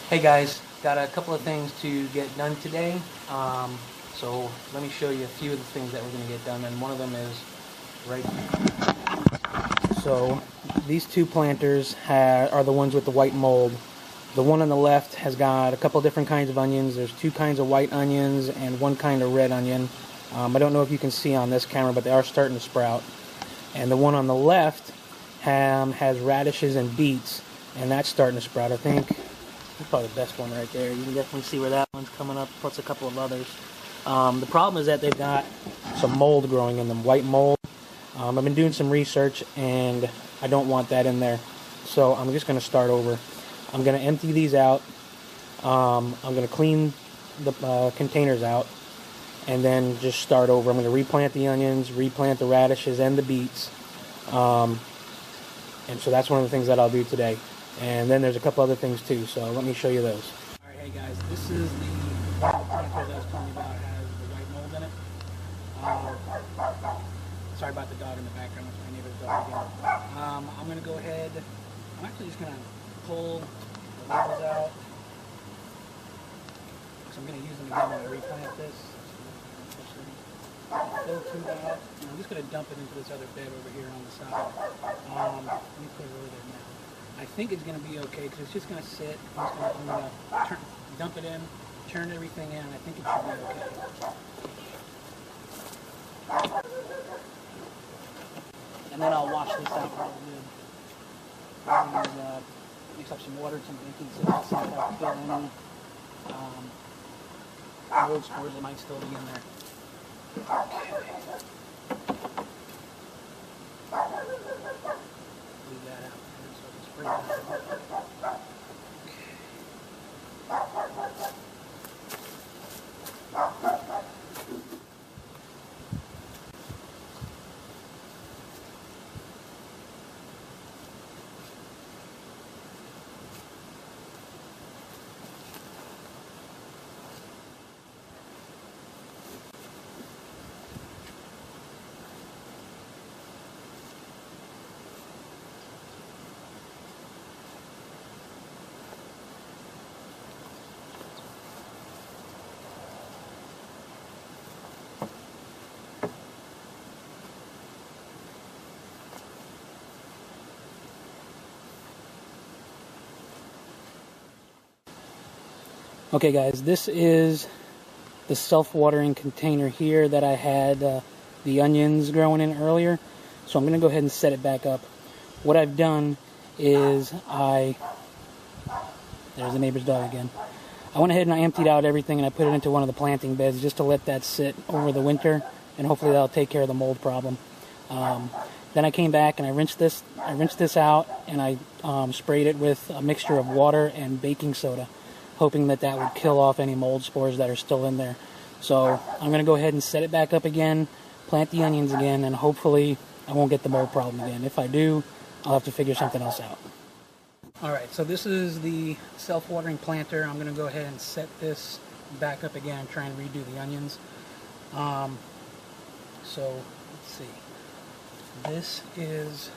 Hey guys, got a couple of things to get done today. So let me show you a few of the things that we're going to get done, and one of them is right here. So these two planters are the ones with the white mold. The one on the left has got a couple different kinds of onions. There's two kinds of white onions and one kind of red onion. I don't know if you can see on this camera, but they are starting to sprout. And the one on the left has radishes and beets, and that's starting to sprout. I think that's probably the best one right there. You can definitely see where that one's coming up, plus a couple of others. The problem is that they've got some mold growing in them, white mold. I've been doing some research, and I don't want that in there. So I'm just going to start over. I'm going to empty these out. I'm going to clean the containers out, and then just start over. I'm going to replant the onions, replant the radishes and the beets. And so that's one of the things that I'll do today. And then there's a couple other things too, so let me show you those. Alright, hey guys, this is the planter that I was telling you about. It has the white mold in it. Sorry about the dog in the background, that's my neighbor's dog again. I'm going to go ahead, I'm actually just going to pull the labels out. So I'm going to use them again when I replant this. Fill tube out. And I'm just going to dump it into this other bed over here on the side. Let me put it over there now. I think it's going to be okay because it's just going to sit. I'm going to dump it in, turn everything in, and I think it should be okay. And then I'll wash this out real good. Mix up some water, some baking soda, see if I can fill any mold spores that might still be in there. Okay. Leave that out there so it's spray that out. Okay guys, this is the self-watering container here that I had the onions growing in earlier. So I'm going to go ahead and set it back up. What I've done is there's the neighbor's dog again. I went ahead and I emptied out everything and I put it into one of the planting beds just to let that sit over the winter, and hopefully that'll take care of the mold problem. Then I came back and I rinsed this out, and I sprayed it with a mixture of water and baking soda, hoping that would kill off any mold spores that are still in there. So I'm going to go ahead and set it back up again, plant the onions again, and hopefully I won't get the mold problem again. If I do, I'll have to figure something else out. Alright, so this is the self-watering planter. I'm going to go ahead and set this back up again and try and redo the onions. So let's see. This is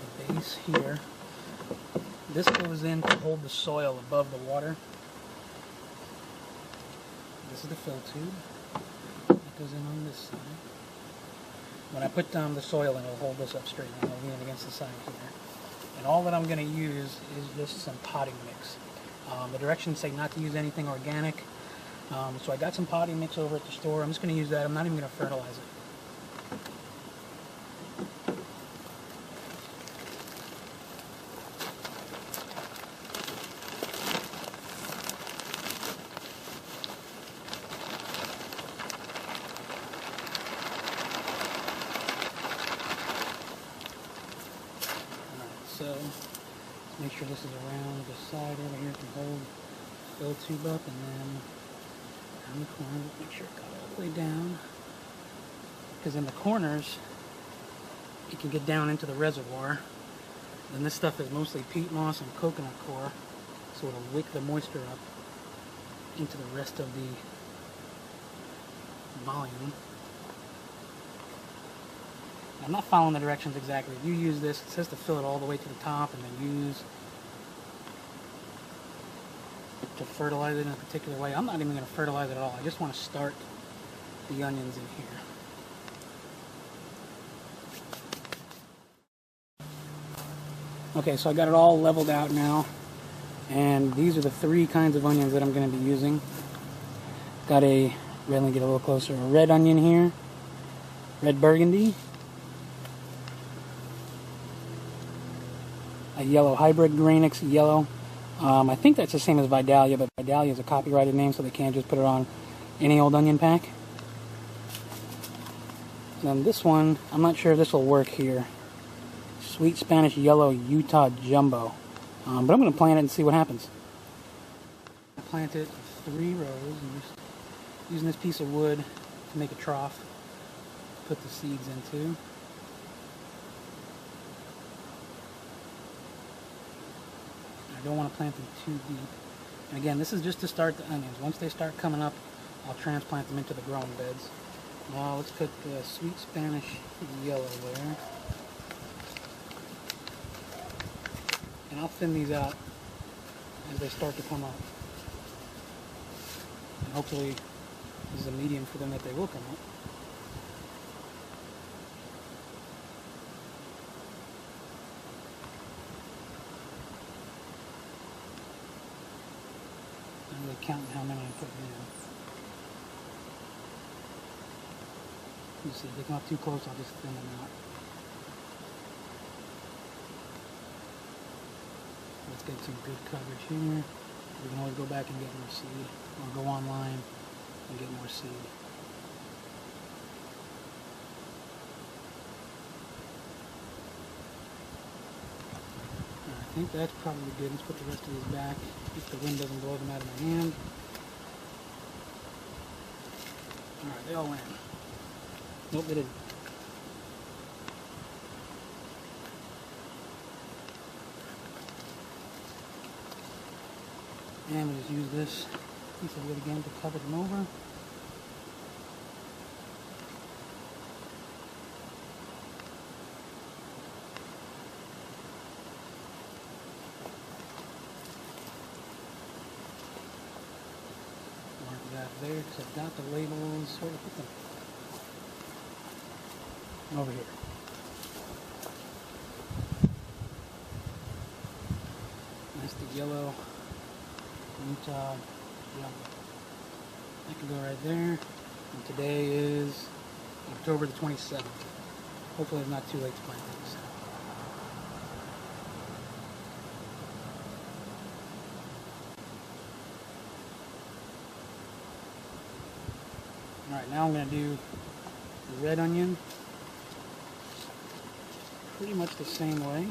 the base here. This goes in to hold the soil above the water. This is the fill tube. That goes in on this side. When I put down the soil in, it'll hold this up straight, and it'll lean against the side here. And all that I'm going to use is just some potting mix. The directions say not to use anything organic. So I got some potting mix over at the store. I'm just going to use that. I'm not even going to fertilize it. So make sure this is around the side over here to hold the fill tube up, and then down the corner, make sure it got all the way down, because in the corners it can get down into the reservoir. And this stuff is mostly peat moss and coconut coir, so it'll wick the moisture up into the rest of the volume. I'm not following the directions exactly. If you use this, it says to fill it all the way to the top, and then use to fertilize it in a particular way. I'm not even going to fertilize it at all. I just want to start the onions in here. Okay, so I got it all leveled out now. And these are the 3 kinds of onions that I'm going to be using. Got a, let me get a little closer, a red onion here, red burgundy, a yellow hybrid, Grainix yellow. I think that's the same as Vidalia, but Vidalia is a copyrighted name, so they can't just put it on any old onion pack. And then this one, I'm not sure if this will work here. Sweet Spanish Yellow Utah Jumbo. But I'm going to plant it and see what happens. I planted 3 rows, and just using this piece of wood to make a trough to put the seeds into. I don't want to plant them too deep. And again, this is just to start the onions. Once they start coming up, I'll transplant them into the growing beds. Now let's put the Sweet Spanish Yellow there. And I'll thin these out as they start to come up. And hopefully this is a medium for them that they will come up. I'm really counting how many I put in. You see, if they come up too close, I'll just thin them out. Let's get some good coverage here. We can always go back and get more seed, or go online and get more seed. I think that's probably good. Let's put the rest of these back if the wind doesn't blow them out of my hand. Alright, they all went. Nope, they didn't. And we'll just use this piece of wood again to cover them over. Mark that there because I've got the labels. Where to put them? Over here. That's the yellow Utah Jumbo. That can go right there. And today is October the 27th. Hopefully it's not too late to plant these. Alright, now I'm going to do the red onion pretty much the same way.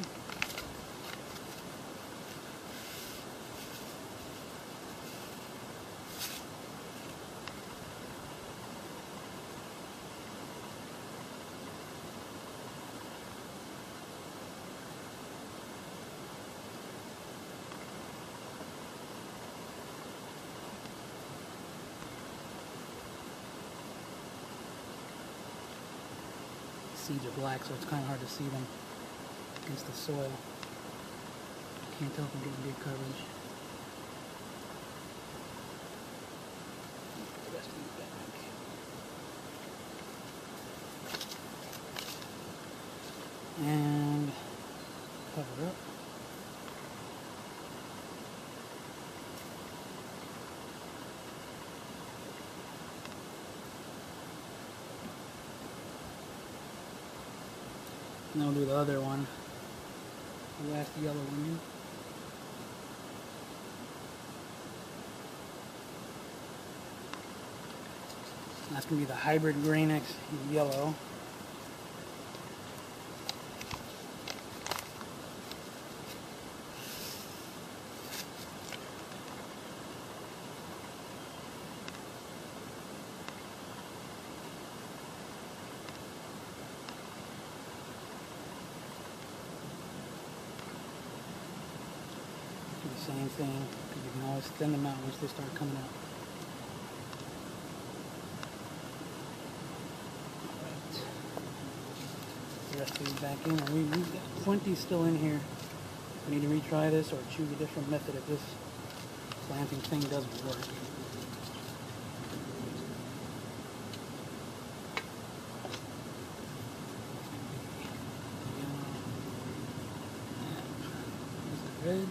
Seeds are black, so it's kind of hard to see them against the soil. Can't tell if I'm getting good coverage. Put the rest of these back. And cover up. And I'll do the other one, the last yellow onion. And that's going to be the hybrid Grainix yellow. The same thing, because you can always thin them out once they start coming out. Right. The rest of these back in, and we've got plenty still in here. We need to retry this or choose a different method if this planting thing doesn't work. Red.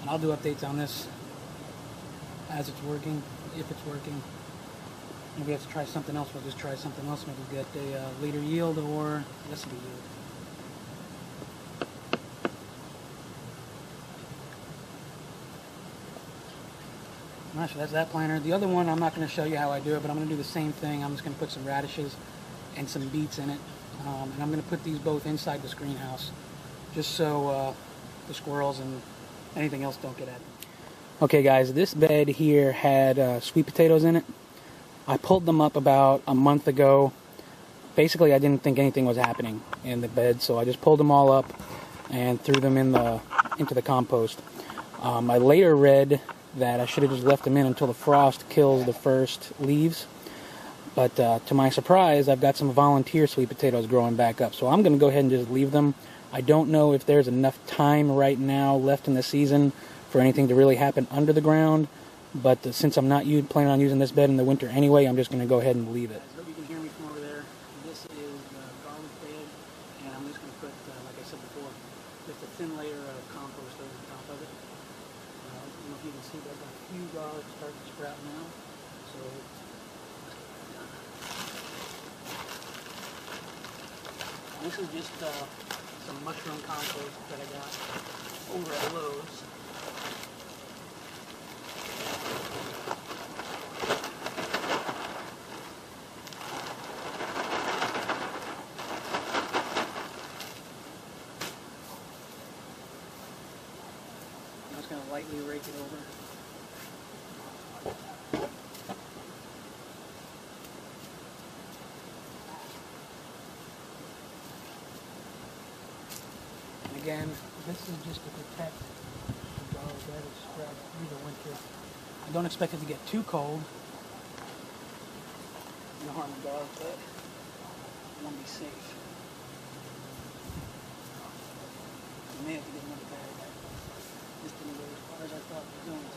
And I'll do updates on this as it's working, if it's working. If we have to try something else, we'll just try something else. Maybe get a later yield or recipe yield. So that's that planter. The other one, I'm not going to show you how I do it, but I'm going to do the same thing. I'm just going to put some radishes and some beets in it. And I'm going to put these both inside this greenhouse, just so the squirrels and anything else don't get at it. Okay guys, this bed here had sweet potatoes in it. I pulled them up about a month ago. Basically, I didn't think anything was happening in the bed, so I just pulled them all up and threw them into the compost. I later read that I should have just left them in until the frost kills the first leaves. But to my surprise, I've got some volunteer sweet potatoes growing back up. So I'm going to go ahead and just leave them. I don't know if there's enough time right now left in the season for anything to really happen under the ground. But since I'm not planning on using this bed in the winter anyway, I'm just going to go ahead and leave it. I hope you can hear me from over there. This is the garlic bed, and I'm just going to put, like I said before, just a thin layer of compost over the top of it. I don't know if you can see, but I've got a few garlic starting to sprout now. So this is just some mushroom compost that I got over at Lowe's. I'm just going to lightly rake it over. And again, this is just to protect the garlic that is spread through the winter. I don't expect it to get too cold. No harm in garlic, but I want to be safe. I may have to get another bag. This didn't go as far as I thought it was going to.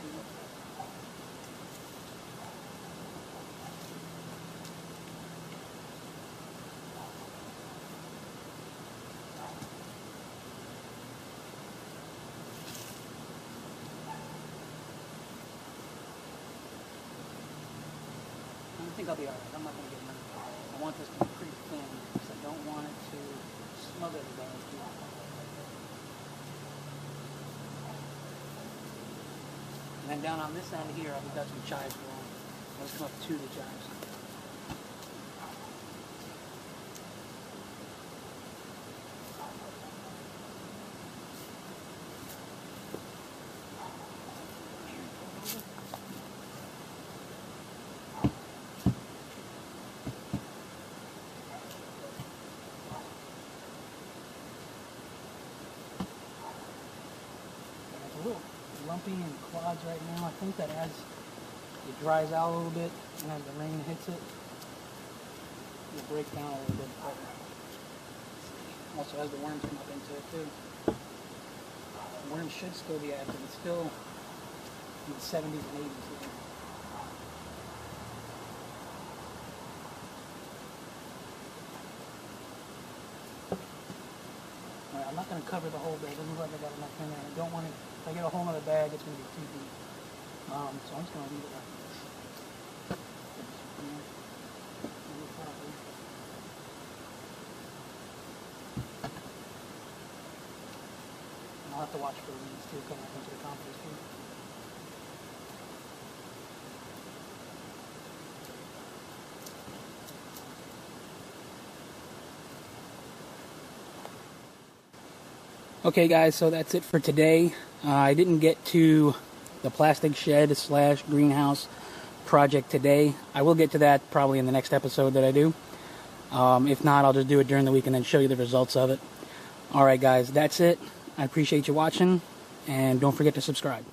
I think I'll be alright. I'm not going to get none. I want this to be pretty thin because I don't want it to smother the garlic too much. And then down on this end here, I've got some chives growing. Let's come up to the chives. It's a little lumpy and clods right now. I think that as it dries out a little bit and as the rain hits it, it'll break down a little bit. But also as the worms come up into it too. The worms should still be active. It's still in the 70s and 80s here. Alright, I'm not going to cover the whole bag. It doesn't look like I got enough in there. I don't want it. If I get a whole other bag, it's going to be too deep. So I'm just going to leave it like this. And I'll have to watch for weeds too coming up into the compost here. Okay guys, so that's it for today. I didn't get to the plastic shed / greenhouse project today. I will get to that probably in the next episode that I do. If not, I'll just do it during the week and then show you the results of it. Alright guys, that's it. I appreciate you watching, and don't forget to subscribe.